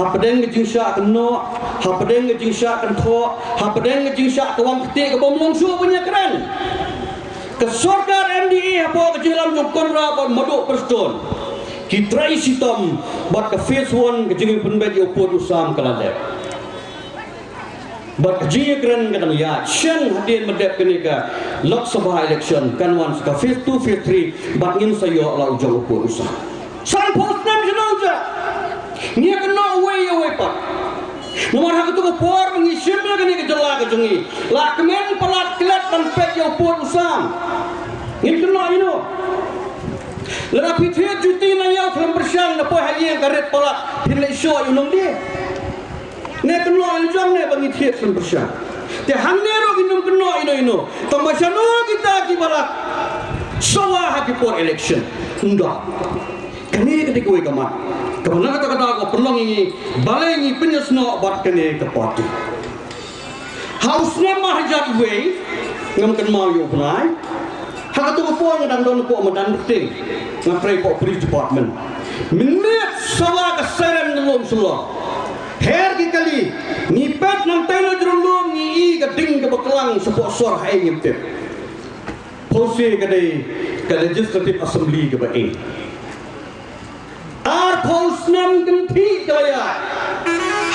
Hapadeng ngejingsa keno, hapadeng ngejingsa kento, hapadeng ngejingsa kewang ketik ke bomlongsu punya keren. Kesorkar MDA apa kejelam jukon rapor maduk perston. Kitrai sitom bat ke phase 1 kejingin penbet upur usam kaladep. Bat kejingin keren kadang ya, shen hadin medep kenika Lok Sabha election kan wan ka phase 2 phase 3 bat ngin sayo la ujang upur usam. San post nam jenauja. Nia kena away pak. Nomor hak itu kepor mengisim lagi ni kejelah kejengi. Lah kemen pelat kelat dan pet yang upur usam. Ini kena ini. Lera pitih cuti naya film bersang napa hari yang karet pelat pilih show ulung dia. Ne kena ini jam ne bagi tiap film bersang. Te hanero ginum kena ini. Tambahano kita kibarak. Sawa haki por election. Unda. Kani ketika we kamat. Kapan kata-kata aku perlu ini balai ini penyesno bat kene ke parti. House nama hajat we ngam kan mau yo play. Hak tu ko ngam don ko madan penting. Ngaprai ko police department. Minit sawa ka seren ngom selo. Her ki kali ni pet nang tayo drulum ni ka ding ka baklang sponsor hai ngipte. Pose ka dei ka legislative assembly ka ba ing. Post nam ganti kaya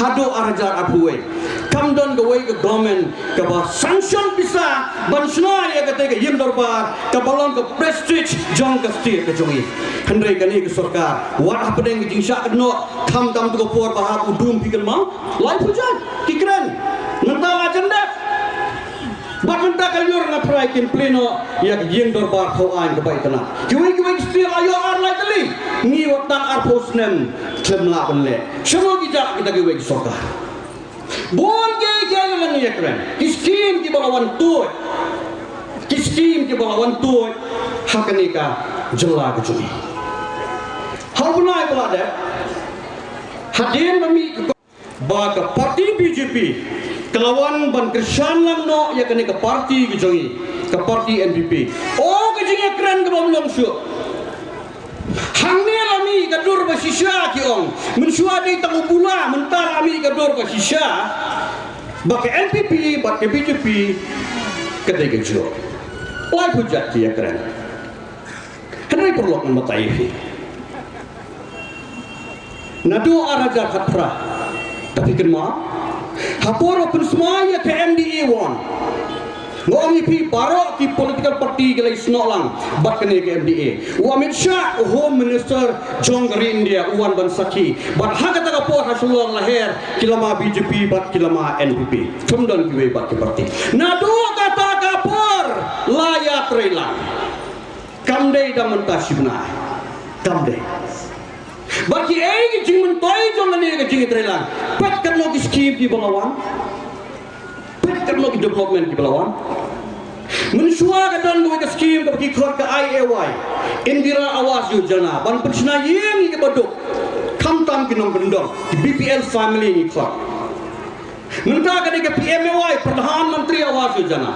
hado arjar abuwe kam don gawai ke government ke ba sanction bisa bansna ya kata ke yim darbar ke balon ke prestige jong ke state ke jongi handai kani ke sarkar wat hapdeng ke jingsha no kam tam tu por bahap udum pikir mau lai pujan kikran nanta agenda bat menta kalyor na praikin pleno ya yim darbar khau ain ke bai tana kiwi still ayo ar lai kali ni watan ar posnem klemla benle semua kita kiwi sarkar bon ke jalan ni keren kiskim ki balawan tu kiskim ki balawan tu hakanika jela ke juni hal bunai belada hadin mami ba ka parti BJP kelawan ban kersan lang no ya kene ke parti ke jongi ke parti NPP oh ke jinga keren ke bomlong su hangne lami ka dur ba sisya ki ong mensua dei tangu bula mental ami ka dur ba sisya ba ke NPP ba ke BJP ke dei ke jo oi hujat ki ya keren henai perlu kan mataifi nadu araja khatra tapi kenma haporo pun semuanya ke MDA one. Ngongi pi baro ki political party ke lai snolang bat kene ke MDA. Amit Shah Home Minister Jong India uan ban saki. Bat haga taga por hasulong lahir kilama BJP bat kilama NPP. Tumdon kiwe bat ke party. Nadu kata kapor layak relang. Kamdei daman tasibna. Kamdei. Bagi ai jing mentoi jong ne ke jing trelang pet kan lo scheme di balawan pet kan lo development di balawan mensua ka dan lo ke scheme ke khot ke IAY Indira Awas Yojana ban persna yeng ke baduk kam tam kinom bendong di BPL family ni khot menta ka ke PMAY Perdana Menteri Awas Yojana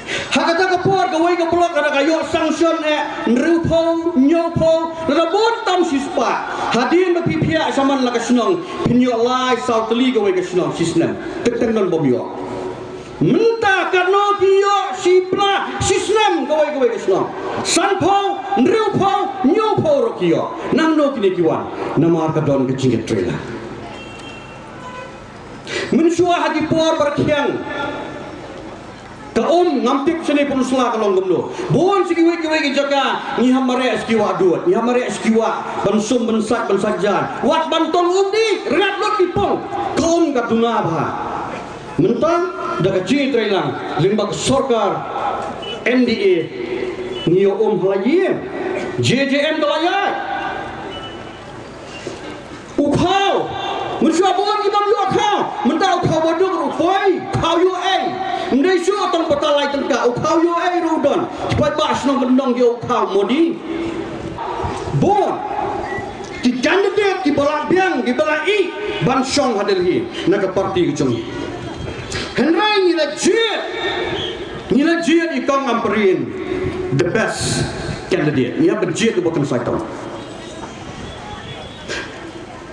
hakata ka por ka wai ka blok ka kayo sanction nrupo nyopo rabon tam sispa hadin ba pipia saman la ka snong pinyo lai south li ka wai ka snong sisnem tektenon bomyo menta ka no piyo sipla sisnem ka wai ka snong sanpo nrupo nyopo rokyo nang no kini kiwan namar ka don ka jinget trela mensua hadi por berkiang ngamtik sini pun selah kalau gumlo bon sikiwe kiwe jaka ni hamare eskiwa duat ni hamare eskiwa bensum bensat bensajan wat banton undi rat lot dipong kaum katuna ba mentang daga ji trelang limbak sarkar NDA niyo halayim JJM dalayai ukau mensua bon ki bam yo ukau mentang ukau bodok rupoi kau yo ndai su tong patalai tengka ukau yo ai rudon supaya bas nong bendong yo ukau modi bon ki candidate ki balak biang ki balak i ban song hadel hi naga parti ke chongi henrai ni la jia di kong amperin the best candidate ni apa jia tu bukan saitong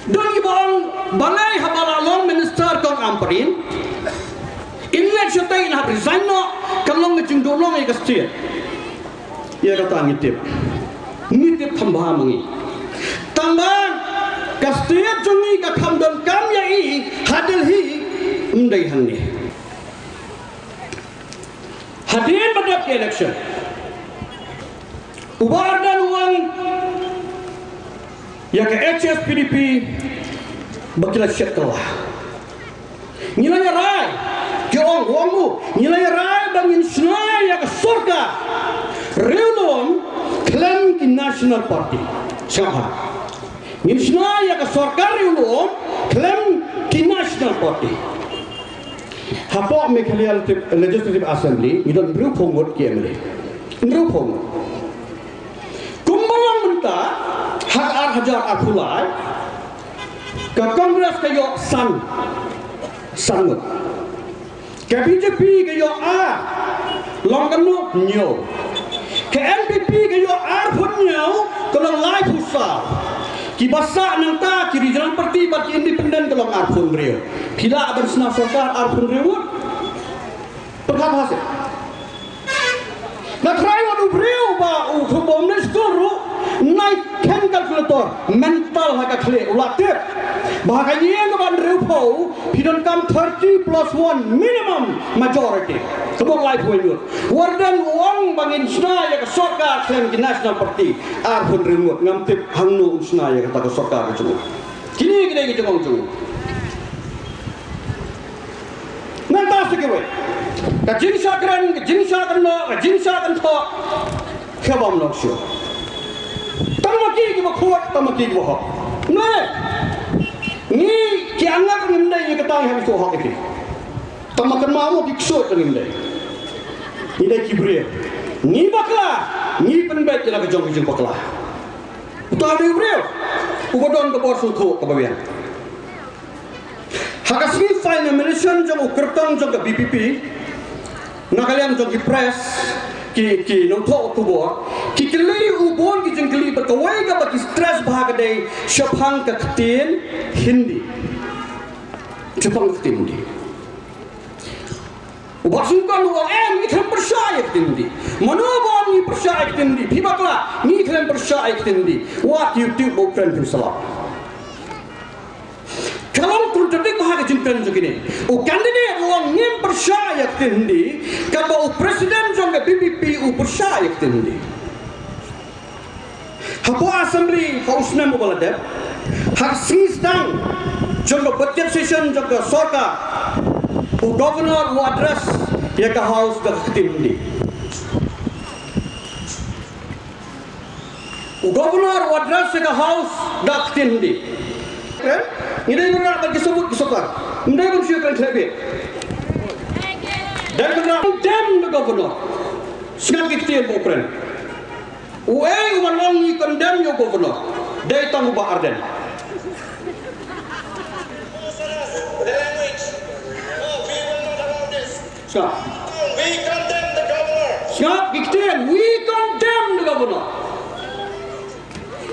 don ki bang balai habala long minister kong amparin inlet syutai na resign no kalong ngejung dolong ay kastir ya kata ngitip tambah mangi tambah kastir jungi ka kamdon kam ya i hadil hi undai hanni hadir pada election ubar dan uang ya ke HSPDP bakila syaklah nilai rai ke orang nilai rai bangin senai ya ke surga reulon klaim ki national party siapa nilai senai ya ke surga reulon klaim ki national party hapa Meghalaya Legislative Assembly nidon berupong kiamle berupong kumbalang menta hak hajar akulai ke Kongres kayo sangut ke BJP kayo longganu nyo ke NPP kayo pun nyo kalau live usah ki basa nang ta ki regional party bat independen kalau pun beliau pila aban sena sarkar pun beliau perkara hasil na try wadu beliau ba kubom ni skoro naik ken kalkulator mental haka kle ulatip bahaganya ke ban rupo pidon kam 30 plus 1 minimum majority sebab life wenur wardan uang bangin senaya ke sarkar klaim ke national party pun remote ngamtip hangno senaya kata ke sarkar ke kini kita gitu ngomong nanti sekewe kajinsa keren kajinsa kan to kebam noksyo tamaki ki bakhuat tamaki ki bahak ni ki angak ngindai ni katang habis to hak iki tamakan mau diksot ngindai ni dai kibriya ni bakla ni penbait la ke jong bakla uta de brio ugodon ke bor sutho ke babian hakasni file nomination jong kertong jong ke BPP nakalian jong ki press ki nongtho tubo ki kili ubon ki jengkli berkawai ka baki stress bahagade syapang ka ktin hindi hindi ubasungkan uang ni kalian percaya hindi manobon ni percaya hindi pibakla ni kalian percaya hindi what YouTube bukan bersalah kalau terjadi bahagia jengkan begini, kandidat orang yang percaya hindi, kalau presiden jangka BPP percaya hindi. Apa assembly house member balada, hak sistang jangka budget session jangka sarkar, governor address ya ke house dak hindi. Governor address ya ke house dak hindi. Ini benar bagi sebut kisokar. Ini bersihkan lebih. Dan benar condemn the governor. Senang kita bukan. Wei umalong ni condemn your governor. Dari tamu Arden. Senang. We condemn the governor. Senang kita. We condemn the governor.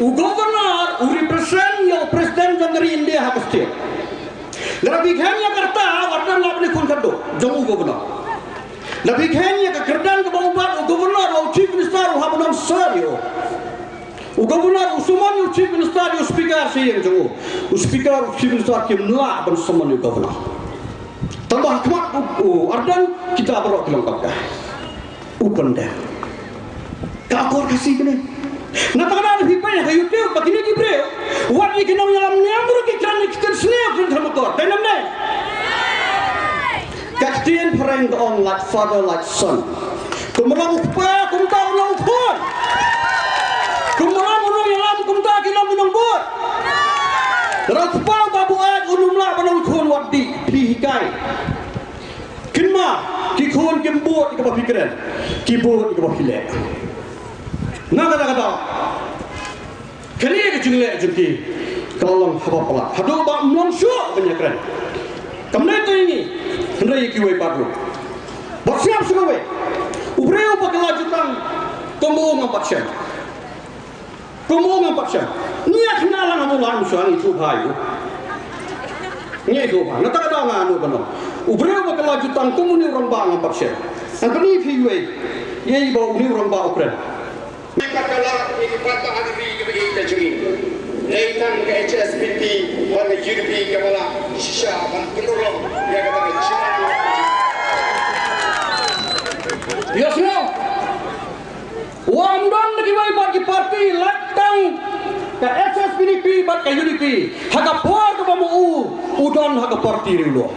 Governor represent your president jangari India hakasti. Lebih kaya kerta warna lapni kun kado jamu governor. Lebih kaya kerdan ke bawah governor chief minister habunan sario. Governor usuman chief minister speaker sih jamu. Speaker chief minister kim lah ban suman governor. Tambah kemat ardan kita berok kelengkap. Ukanda. Kakor kasih kene. Natakana lebih banyak ke YouTube begini di beliau. Wat ni kena dalam nyambur kita ni kita senior kita motor. Tenang ni. Kaktian perang on like father like son. Kemudian upah kumta ulang upah. Kemudian ulang yang kumta kita minum bot. Rapah babu ad unumlah panau kun wadi pihikai. Kinma kikun kimbot ikabah pikiran. Kibot ikabah hilek. Nah kata-kata kali ke jungle jengki kalau haba pala hadu ba monsho banyak keren kamne tu ini hendai kiwai padlo bersiap sugawe ubreu pakala jutang komo ngapaksya niat kenalan amulan musuhan itu hayu Nye do ba, nata kada nga anu bano. Ubre ba kalajutan komuni orang ba ang paksya. Ang kani fiwe, ye ba uni orang ba upren. Kala ikipata agri ke kita juri. Leitan ke HSPT wana UDP ke wala shisha ban penurong ya kata ke China. Yes no. Wamdan lagi mai bagi parti latang ke HSPDP bat ke UDP. Haga por ke bamu udan haga parti riulo.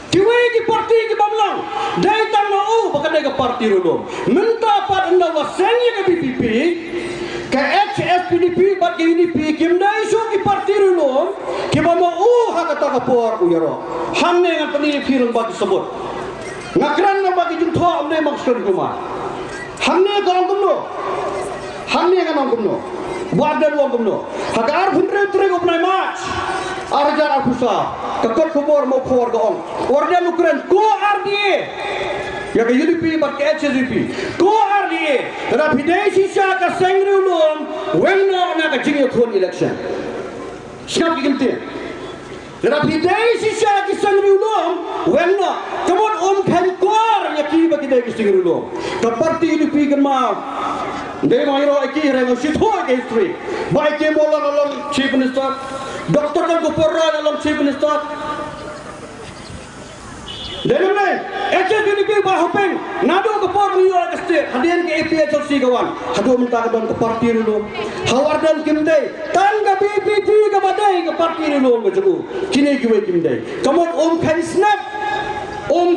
Kiwai ki parti ki bamlang. Dai tang mau bakadai ke parti riulo. Minta pat anda wasenya ke BPP. Ke HSPDP bat ke UDP kim dai so ki parti riulo. Ki bamu haga ta ke por uyaro. Hamne ngan tani firang bagi sebut. Ngakran na bagi jung tho amne maksud kuma. Hamne ka angkumno. Hamne ka angkumno. Buadan angkumno. Hagar phuntre tre ko pnai match. Arjan apusa. Ka kot khobor mo khor ga ong. Ordan ukran ko RDA. Ya ka UDP bat ke HSDP. Ko RDA. Ra bidai sisa ka sengri ulum. Wenno na ka jingyo thon election. Siap ki kimte. Ra bidai sisa ki sengri ulum. Wenno kamon phankor ya ki ba ki dai ki sengri ulum. Ka parti UDP kan ma Dei mahiro iki rengo sitho ke history. Baik ke mola dalam chief minister, doktor kan kupora dalam chief minister. Dalam ni, HSDP bah hopeng, nado kupor New York State, hadian ke APHLC kawan, hado minta ke parti dulu. Hawardan kimdai, tangga BPP ke badai ke parti dulu begitu. Kini kiwe kimdai. Kamu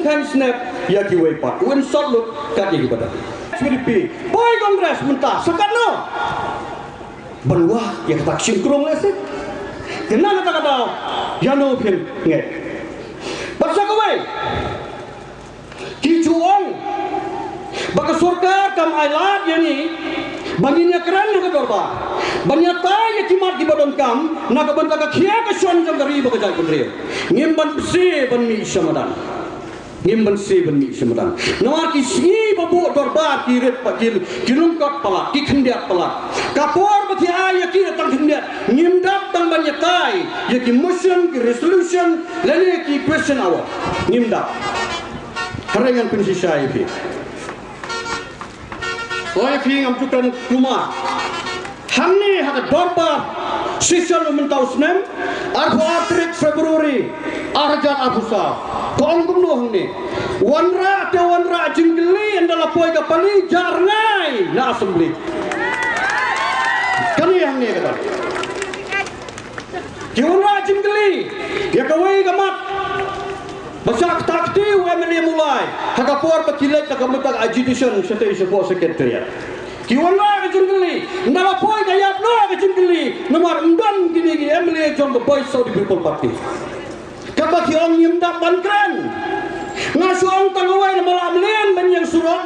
kan snap, ya kiwe part. Wen salut kaki kepada. HSDP, boy Kongres mentah, sekat no. Berwah, ya kata singkrong lesik. Kenapa kata ya no pin nget. Bangsa kawai, kijuang, baka surga kam ailat yani, banginya keren nak dorba, banyak tay kimat di badan kam, nak banta kakia kesuan jam dari baka jai pundri, ngimban besi banmi samadan. Ngimban si banmi samadan. Nawar kisi babu dorba kirit pakil kilungkot pala, kikhendiat pala. Kapor bati ayah kira tang khendiat, ngimdap tang banyak tay, yaki motion, ki resolution, lalu ki question awak, ngimdap. Harengan pensisa ifi. Oi fi ngam tukan kuma. Hamni hada dorba sisal mentau snem, arba 3 Februari, arjan abusa. Kong kumno ni. Wanra te wanra jinggeli andala poi ka pali jarngai na assembly. Kani yang ni kata. Ki wanra jinggeli ya kawai gamat. Basak takti UMNA mulai. Haka por pakilek ka kamutak agitation station for secretariat. Ki wanra ka jinggeli andala poi ka yap no ka jinggeli nomor undan kini ki MLA jong boy Saudi People Party. Kabaki ong nyimdak bankren ngasu ong tangawai na malam len banyang surok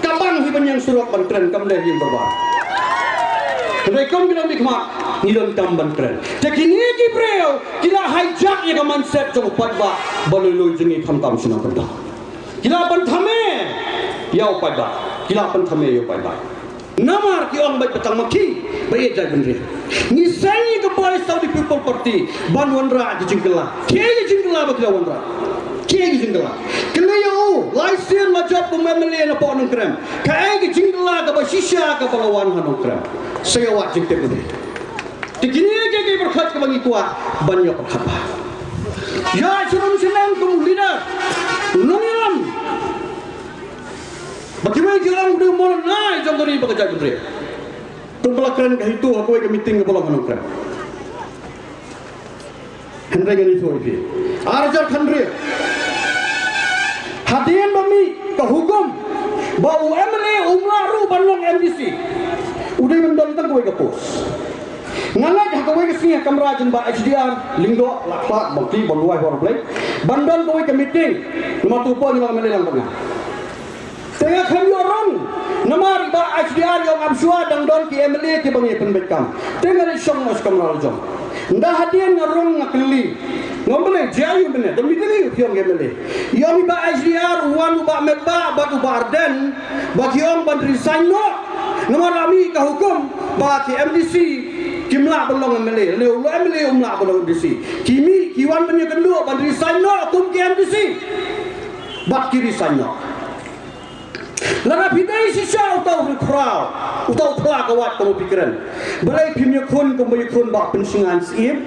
kabang hi banyang surok bankren kamle hi berbar rekom bila mikma nilon tam bankren tekini ki preo kila hijack ya kaman set jong padba balului jengi khamtam sunang kada kila banthame yau padba kila banthame yau padba namar ki ong bai petang maki bai jai benri ni sai ke boy Saudi People Party ban wanra di jingkela ke jingkela bakla wanra ke jingkela kena yo license majab ko memele na po nang krem ka ke jingkela ka ba shisha ka palawan hanong krem saya wat jingte ko ni tikini ke berkhat ka bangi kuat banyak berkhapa ya surum senang kum leader nongilam bagaimana kilang udah mau naik jam dari bekerja menteri. Tumpah keren ke itu aku ke meeting ke pulang menunggu. Hendra gani tu ini. Arjat Hendra. Hadian bami ke hukum. Bau MLA umlaru banlong MDC. Udah mendontan kau ke pos. Ngalah kau ke sini kamerajan ba HDR linggo lakpak bangki baluai orang play. Bandon kau ke meeting. Nomor tujuh ni orang MLA lang tengah kami orang namar ba HDR yang absua dang don ki MLA ki bangi penbekam tengah isong mas kamral jom nda hadian ngarong ngakli ngomble jayu bene demi dili yang MLA yang ba HDR wan ba meba batu barden bagi orang ban resign no namar ami ka hukum ba ki MDC kimla belong MLA leu lo MLA umla belong MDC kimi kiwan punya kedua ban resign no kum ke MDC bak ki resign no lana pidai si syau tau crowd utau tla kawat kamu pikiran balai pimnya kun kamu kun bak pensingan siem